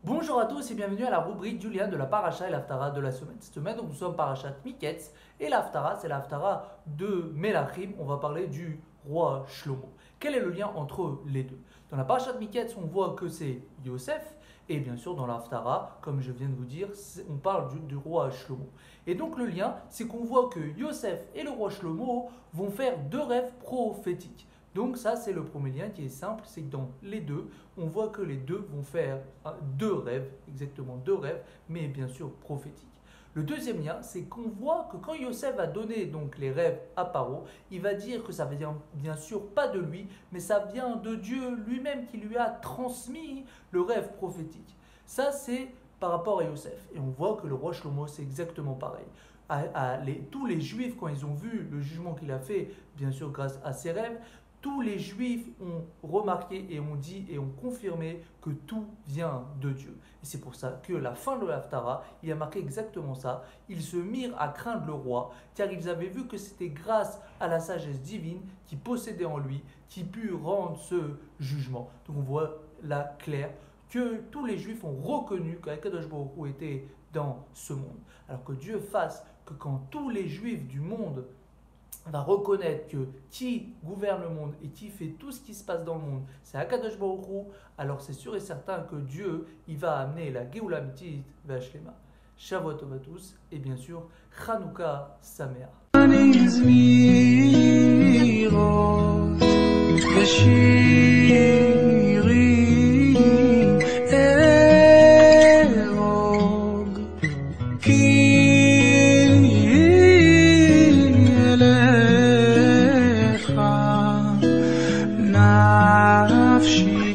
Bonjour à tous et bienvenue à la rubrique du lien de la paracha et l'haftara de la semaine. Cette semaine, nous sommes parachat Miketz et l'haftara, c'est l'haftara de Melachim. On va parler du roi Shlomo. Quel est le lien entre les deux? Dans la parachat Miketz, on voit que c'est Yosef et bien sûr dans l'haftara, comme je viens de vous dire, on parle du roi Shlomo. Et donc le lien, c'est qu'on voit que Yosef et le roi Shlomo vont faire deux rêves prophétiques. Donc ça, c'est le premier lien qui est simple, c'est que dans les deux, on voit que les deux vont faire deux rêves, exactement deux rêves, mais bien sûr prophétiques. Le deuxième lien, c'est qu'on voit que quand Yosef va donner donc les rêves à Paro, il va dire que ça vient bien sûr pas de lui, mais ça vient de Dieu lui-même qui lui a transmis le rêve prophétique. Ça, c'est par rapport à Yosef. Et on voit que le roi Shlomo, c'est exactement pareil. Tous les Juifs, quand ils ont vu le jugement qu'il a fait, bien sûr grâce à ses rêves, tous les Juifs ont remarqué et ont dit et ont confirmé que tout vient de Dieu. Et c'est pour ça que la fin de l'Haftara, il a marqué exactement ça. Ils se mirent à craindre le roi, car ils avaient vu que c'était grâce à la sagesse divine qui possédait en lui, qui put rendre ce jugement. Donc on voit là clair que tous les Juifs ont reconnu qu'Akadosh Baruch Hu était dans ce monde. Alors que Dieu fasse que quand tous les Juifs du monde va reconnaître que qui gouverne le monde et qui fait tout ce qui se passe dans le monde, c'est Akadosh Baruch Hu, alors c'est sûr et certain que Dieu, il va amener la Géoula Amitית V'Ashlema. Shavuot Tov à tous et bien sûr, Chanukah Sameach. נפשי